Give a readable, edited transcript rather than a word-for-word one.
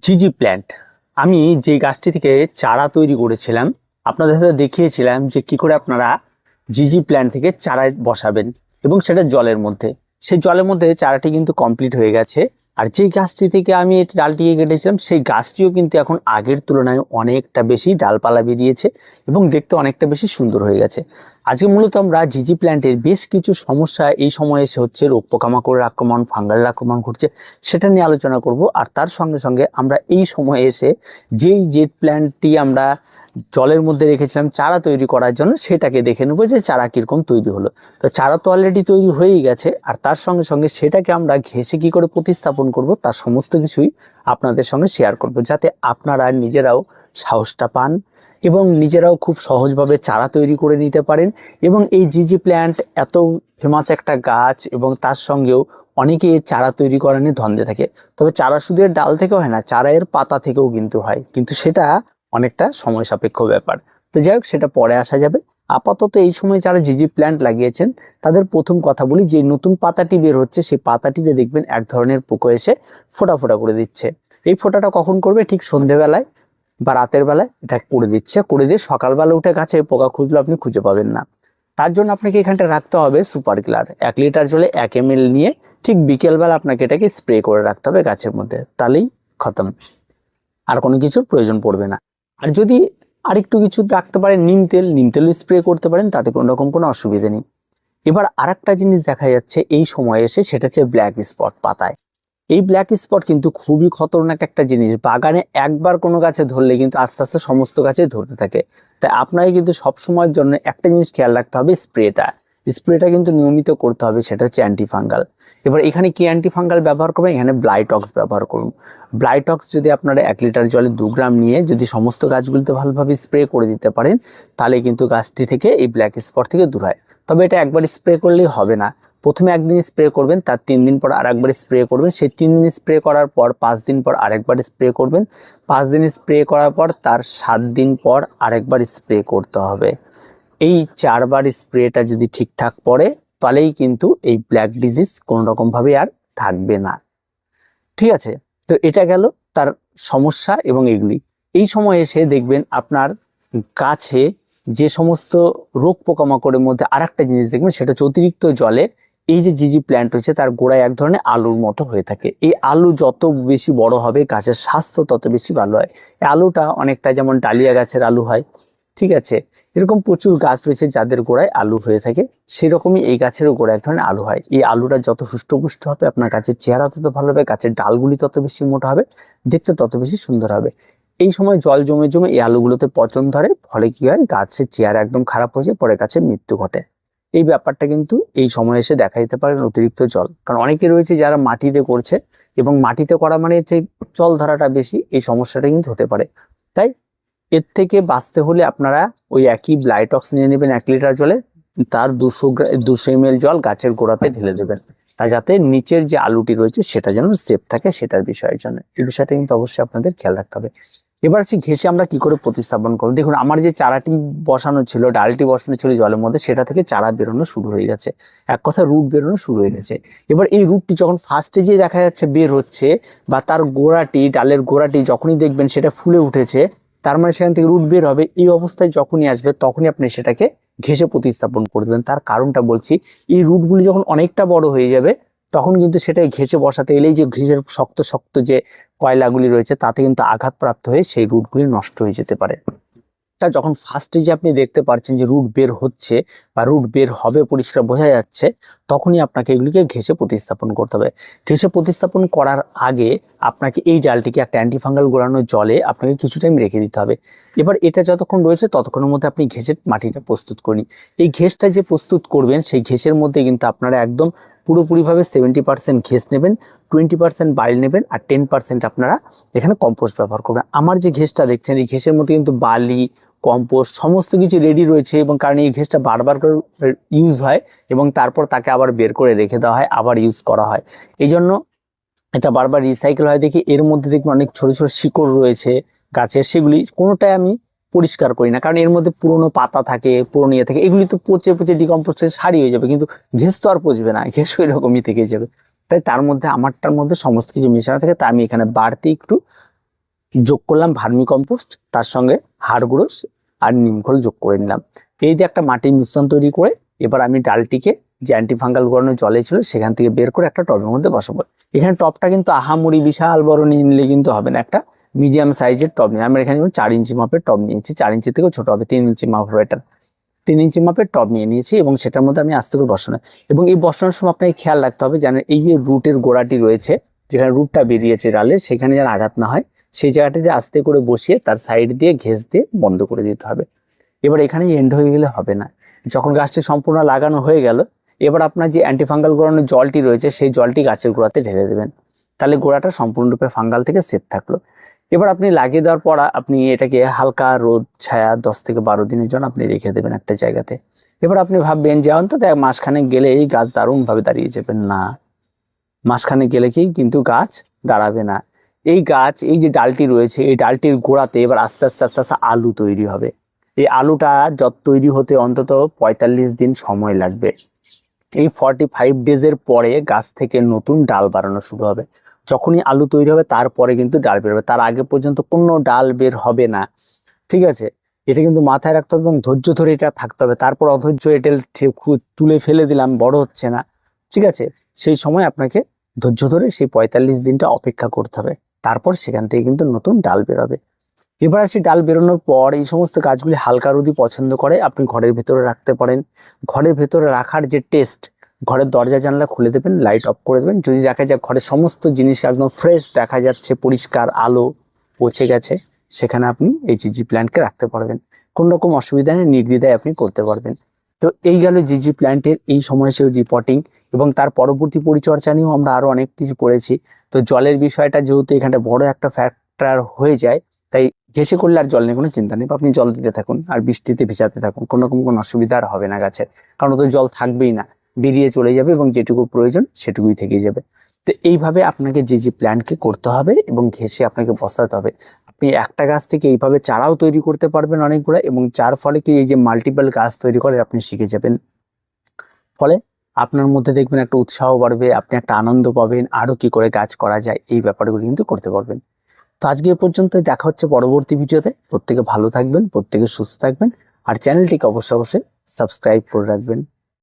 জিজি প্ল্যান্ট। আমি যে গাছটি থেকে চারা তৈরি করেছিলাম, আপনাদের সাথে দেখিয়েছিলাম যে কি করে আপনারা জিজি প্ল্যান্ট থেকে চারা বসাবেন এবং সেটা জলের মধ্যে। সেই জলের মধ্যে চারাটি কিন্তু কমপ্লিট হয়ে গেছে। আর যে গাছটি থেকে আমি এই ডালটিকে কেটেছিলাম সেই গাছটিও কিন্তু এখন আগের তুলনায় অনেকটা বেশি ডালপালা বেরিয়েছে এবং দেখতে অনেকটা বেশি সুন্দর হয়ে গেছে। আজকে মূলত আমরা জিজি প্ল্যান্টের বেশ কিছু সমস্যা এই সময়ে এসে হচ্ছে, রোগ পোকামাকড়ের আক্রমণ, ফাঙ্গালের আক্রমণ ঘটছে, সেটা নিয়ে আলোচনা করব। আর তার সঙ্গে সঙ্গে আমরা এই সময়ে এসে যেই জেট প্ল্যান্টটি আমরা জলের মধ্যে রেখেছিলাম চারা তৈরি করার জন্য, সেটাকে দেখে নেবো যে চারা কীরকম তৈরি হলো। তো চারা তো অলরেডি তৈরি হয়েই গেছে, আর তার সঙ্গে সঙ্গে সেটাকে আমরা ঘেঁষে কী করে প্রতিস্থাপন করব তার সমস্ত কিছুই আপনাদের সঙ্গে শেয়ার করব, যাতে আপনারা নিজেরাও সাহসটা পান এবং নিজেরাও খুব সহজভাবে চারা তৈরি করে নিতে পারেন। এবং এই জিজি প্ল্যান্ট এত ফেমাস একটা গাছ এবং তার সঙ্গেও অনেকে চারা তৈরি করা নিয়ে ধন্দে থাকে। তবে চারা শুধু এর ডাল থেকে হয় না, চারা এর পাতা থেকেও কিন্তু হয়, কিন্তু সেটা অনেকটা সময় সাপেক্ষ ব্যাপার। তো যাই হোক, সেটা পরে আসা যাবে। আপাতত এই সময় যারা জিজি প্ল্যান্ট লাগিয়েছেন তাদের প্রথম কথা বলি, যে নতুন পাতাটি বের হচ্ছে সেই পাতাটিতে দেখবেন এক ধরনের পোকা এসে ফোটা ফোটা করে দিচ্ছে। এই ফোটাটা কখন করবে? ঠিক সন্ধ্যেবেলায় বা রাতের বেলায় এটা করে দিচ্ছে। করে দিয়ে সকালবেলা উঠে গাছে পোকা খুঁজলে আপনি খুঁজে পাবেন না। তার জন্য আপনাকে এখানটা রাখতে হবে সুপার কিলার। 1 লিটার জলে 1 ml নিয়ে ঠিক বিকেলবেলা আপনাকে এটাকে স্প্রে করে রাখতে হবে গাছের মধ্যে, তাহলেই খতম। আর কোনো কিছুর প্রয়োজন পড়বে না। আর যদি আরেকটু কিছু রাখতে পারেন, নিম তেল স্প্রে করতে পারেন, তাতে কোনো রকম কোনো অসুবিধা নেই। এবার আরেকটা জিনিস দেখা যাচ্ছে এই সময় এসে, সেটা হচ্ছে ব্ল্যাক স্পট পাতায়। এই ব্ল্যাক স্পট কিন্তু খুবই খতরনাক একটা জিনিস। বাগানে একবার কোনো গাছে ধরলে কিন্তু আস্তে আস্তে সমস্ত গাছে ধরতে থাকে। তাই আপনাকে কিন্তু সবসময়ের জন্য একটা জিনিস খেয়াল রাখতে হবে, স্প্রেটা কিন্তু নিয়মিত করতে হবে, সেটা হচ্ছে অ্যান্টিফাঙ্গাল। এবার এখানে কি অ্যান্টিফাঙ্গাল ব্যবহার করবেন? এখানে ব্লাইটক্স ব্যবহার করুন। ব্লাইটক্স যদি আপনারা 1 লিটার জলে 2 গ্রাম নিয়ে যদি সমস্ত গাছগুলিতে ভালোভাবে স্প্রে করে দিতে পারেন, তাহলে কিন্তু গাছটি থেকে এই ব্ল্যাক স্পট থেকে দূর হয়। তবে এটা একবার স্প্রে করলেই হবে না। প্রথমে একদিন স্প্রে করবেন, তার 3 দিন পর আরেকবার স্প্রে করবেন, সেই 3 দিন স্প্রে করার পর 5 দিন পর আরেকবার স্প্রে করবেন, 5 দিন স্প্রে করার পর তার 7 দিন পর আরেকবার স্প্রে করতে হবে। এই 4বার স্প্রেটা যদি ঠিকঠাক পড়ে, তাহলেই কিন্তু এই ব্ল্যাক ডিজিজ কোনো রকমভাবে আর থাকবে না। ঠিক আছে? তো এটা গেল তার সমস্যা এবং এগুলি। এই সময় এসে দেখবেন আপনার গাছে যে সমস্ত রোগ পোকামাকড়ের মধ্যে আরেকটা জিনিস দেখবেন, সেটা হচ্ছে অতিরিক্ত জলে এই যে জিজি প্ল্যান্ট হচ্ছে তার গোড়ায় এক ধরনের আলুর মতো হয়ে থাকে। এই আলু যত বেশি বড় হবে গাছের স্বাস্থ্য তত বেশি ভালো হয়। এই আলুটা অনেকটা যেমন ডালিয়া গাছের আলু হয়, ঠিক আছে, এরকম প্রচুর গাছ রয়েছে যাদের গোড়ায় আলু হয়ে থাকে, সেরকমই এই গাছেরও গোড়ায় এক ধরনের আলু হয়। এই আলুটা যত হুষ্টপুষ্ট হবে আপনার গাছের চেহারা তত ভালো হবে, গাছের ডালগুলি তত বেশি মোটা হবে, দেখতে তত বেশি সুন্দর হবে। এই সময় জল জমে জমে এই আলুগুলোতে পচন ধরে, ফলে কি হয়, গাছের চেহারা একদম খারাপ হয়ে যায়, পরে গাছের মৃত্যু ঘটে। এই ব্যাপারটা কিন্তু এই সময় এসে দেখা দিতে পারে অতিরিক্ত জল। কারণ অনেকে রয়েছে যারা মাটিতে করছে এবং মাটিতে করা মানে যে জল ধরাটা বেশি, এই সমস্যাটা কিন্তু হতে পারে। তাই এর থেকে বাঁচতে হলে আপনারা ওই একই ব্লাইটক্স নিয়ে নেবেন 1 লিটার জলে, তার 200 ml জল গাছের গোড়াতে ঢেলে দেবেন, তা যাতে নিচের যে আলুটি রয়েছে সেটা যেন সেফ থাকে, সেটার বিষয়ের জন্য। এই বিষয়টা কিন্তু অবশ্যই আপনাদের খেয়াল রাখতে হবে। এবার হচ্ছে ঘেঁষে আমরা কি করে প্রতিস্থাপন করব। দেখুন, আমার যে চারাটি বসানো ছিল, ডালটি বসানো ছিল জলের মধ্যে, সেটা থেকে চারা বেরোনো শুরু হয়ে গেছে, এক কথা রুট বেরোনো শুরু হয়ে গেছে। এবার এই রুটটি যখন ফার্স্টে যে দেখা যাচ্ছে বের হচ্ছে, বা তার গোড়াটি, ডালের গোড়াটি যখনই দেখবেন সেটা ফুলে উঠেছে, তার মানে সেখান থেকে রুট বের হবে। এই অবস্থায় যখনই আসবে তখনই আপনি সেটাকে ঘেঁষে প্রতিস্থাপন করে দেবেন। তার কারণটা বলছি, এই রুটগুলি যখন অনেকটা বড় হয়ে যাবে তখন কিন্তু সেটাই ঘেঁষে বসাতে এলেই যে ঘেঁষের শক্ত শক্ত যে কয়লাগুলি রয়েছে তাতে কিন্তু আঘাতপ্রাপ্ত হয়ে সেই রুটগুলি নষ্ট হয়ে যেতে পারে। তা যখন ফার্স্টে যে আপনি দেখতে পাচ্ছেন যে রুট বের হচ্ছে বা রুট বের হবে পরিষ্কার বোঝা যাচ্ছে, তখনই আপনাকে এগুলিকে ঘেঁষে প্রতিস্থাপন করতে হবে। ঘেঁষে প্রতিস্থাপন করার আগে আপনাকে এই ডালটিকে একটা অ্যান্টিফাঙ্গাল গোলানো জলে আপনাকে কিছু টাইম রেখে দিতে হবে। এবার এটা যতক্ষণ রয়েছে ততক্ষণের মধ্যে আপনি ঘেঁষের মাটিটা প্রস্তুত করি। এই ঘেঁষটা যে প্রস্তুত করবেন সেই ঘেঁষের মধ্যে কিন্তু আপনারা একদম পুরোপুরিভাবে 70% ঘেঁষ নেবেন, 20% বালি নেবেন, আর 10% আপনারা এখানে কম্পোস্ট ব্যবহার করবেন। আমার যে ঘেঁষটা দেখছেন এই ঘেঁষের মধ্যে কিন্তু বালি, কম্পোস্ট সমস্ত কিছু রেডি রয়েছে, এবং কারণ এই ঘেঁষটা বারবার করে ইউজ হয় এবং তারপর তাকে আবার বের করে রেখে দেওয়া হয়, আবার ইউজ করা হয়। এই জন্য এটা বারবার রিসাইকেল হয়। দেখি এর মধ্যে দেখবেন অনেক ছোট ছোট শিকড় রয়েছে গাছের, সেগুলি কোনোটাই আমি পরিষ্কার করি না, কারণ এর মধ্যে পুরোনো পাতা থাকে, পুরোনো ইয়ে থাকে, এগুলি তো পচে পচে ডিকম্পোস্ট হয়ে সারি হয়ে যাবে, কিন্তু ঘেঁষ তো আর পচবে না, ঘেঁষ ওই রকমই থেকে যাবে। তাই তার মধ্যে আমারটার মধ্যে সমস্ত কিছু মেশানো থাকে, তা আমি এখানে বাড়তি একটু যোগ করলাম ভার্মি কম্পোস্ট, তার সঙ্গে হাড় গুঁড়ো আর নিম খোল যোগ করে নিলাম। এই দিয়ে একটা মাটির মিশ্রণ তৈরি করে এবার আমি ডালটিকে যে অ্যান্টিফাঙ্গাল গড়ানো জলে ছিল সেখান থেকে বের করে একটা টবের মধ্যে বসাবো। এখানে টবটা কিন্তু আহামরি বিশাল বড় নিলে কিন্তু হবে না, একটা মিডিয়াম সাইজের টব নিয়ে আমি এখানে 4 ইঞ্চি মাপের টব নিয়েছি। 4 ইঞ্চি থেকেও ছোট হবে, 3 ইঞ্চি মাপ হবে এটা। 3 ইঞ্চি মাপের টব নিয়ে নিয়েছি এবং সেটার মধ্যে আমি আস্তে করে বসানো। এবং এই বসানোর সময় আপনাকে খেয়াল রাখতে হবে যেন এই যে রুটের গোড়াটি রয়েছে, যেখানে রুটটা বেরিয়েছে ডালের, সেখানে যেন আঘাত না হয়, সেই জায়গাটিতে আস্তে করে বসিয়ে তার সাইড দিয়ে ঘেঁষ দিয়ে বন্ধ করে দিতে হবে। এবার এখানে এন্ড হয়ে গেলে হবে না। যখন গাছটি সম্পূর্ণ লাগানো হয়ে গেল, এবার আপনার যে অ্যান্টিফাঙ্গাল গোড়ানোর জলটি রয়েছে সেই জলটি গাছের গোড়াতে ঢেলে দেবেন, তাহলে গোড়াটা সম্পূর্ণরূপে ফাঙ্গাল থেকে সেফ থাকলো। এবার আপনি লাগিয়ে দেওয়ার পর আপনি এটাকে হালকা রোদ ছায়া 10 থেকে 12 দিনের জন্য আপনি রেখে দেবেন একটা জায়গাতে। এবার আপনি ভাববেন যে অন্তত মাসখানে গেলে এই গাছ দারুণভাবে দাঁড়িয়ে যাবেন, না, মাসখানে গেলে কি কিন্তু গাছ দাঁড়াবে না। এই গাছ, এই যে ডালটি রয়েছে, এই ডালটির গোড়াতে এবার আস্তে আস্তে আস্তে আস্তে আলু তৈরি হবে। এই আলুটা যত তৈরি হতে অন্তত 45 দিন সময় লাগবে। এই 45 ডেজের পরে গাছ থেকে নতুন ডাল বাড়ানো শুরু হবে। যখনই আলু তৈরি হবে তারপরে কিন্তু ডাল বের হবে, তার আগে পর্যন্ত কোনো ডাল বের হবে না। ঠিক আছে, এটা কিন্তু মাথায় রাখতে হবে এবং ধৈর্য ধরে এটা থাকতে হবে। তারপর অধৈর্য এটা তুলে ফেলে দিলাম, বড় হচ্ছে না, ঠিক আছে, সেই সময় আপনাকে ধৈর্য ধরে সেই 45 দিনটা অপেক্ষা করতে হবে। তারপর সেখান থেকে কিন্তু নতুন ডাল বেরোবে। এবার আসি, ডাল বেরোনোর পর এই সমস্ত গাছগুলি হালকা রোদি পছন্দ করে, আপনি ঘরের ভেতরে রাখতে পারেন। ঘরের ভেতরে রাখার যে টেস্ট, ঘরের দরজা জানলা খুলে দেবেন, লাইট অফ করে দেবেন। যদি দেখা যায় ঘরের সমস্ত জিনিস একদম ফ্রেশ দেখা যাচ্ছে, পরিষ্কার আলো পৌঁছে গেছে, সেখানে আপনি এই জিজি প্ল্যান্টকে রাখতে পারবেন। কোনো রকম অসুবিধা নেই, নির্দ্বিধায় আপনি করতে পারবেন। তো এই গেল জিজি প্ল্যান্টের এই সমস্যার রিপোর্টিং, এবং তার পরবর্তী পরিচর্যা নিয়েও আমরা আরো অনেক কিছু করেছি। তো জলের বিষয়টা যেহেতু এখানটা বড় একটা ফ্যাক্টর হয়ে যায়, তাই ঘেঁষে করলে আর জল নিয়ে কোনো চিন্তা নেই, আপনি জল দিতে থাকুন আর বৃষ্টিতে ভিজাতে থাকুন, কোনো রকম কোনো অসুবিধা আর হবে না গাছের, কারণ ওদের জল থাকবেই না, বেরিয়ে চলে যাবে এবং যেটুকু প্রয়োজন সেটুকুই থেকে যাবে। তো এইভাবে আপনাকে যে প্ল্যান্টকে করতে হবে এবং ঘেঁষে আপনাকে বসাতে হবে। আপনি একটা গাছ থেকে এইভাবে চারাও তৈরি করতে পারবেন অনেকগুলো, এবং যার ফলে কি এই যে মাল্টিপল গাছ তৈরি করে আপনি শিখে যাবেন। ফলে আপনার মধ্যে দেখবেন একটা উৎসাহ বাড়বে, আপনি একটা আনন্দ পাবেন, আরো কি করে গাছ করা যায় এই ব্যাপারগুলো কিন্তু করতে পারবেন। তো আজকে এ পর্যন্ত, দেখা হচ্ছে পরবর্তী ভিডিওতে। প্রত্যেকে ভালো থাকবেন, প্রত্যেকে সুস্থ থাকবেন, আর চ্যানেলটিকে অবশ্যই সাবস্ক্রাইব করে রাখবেন।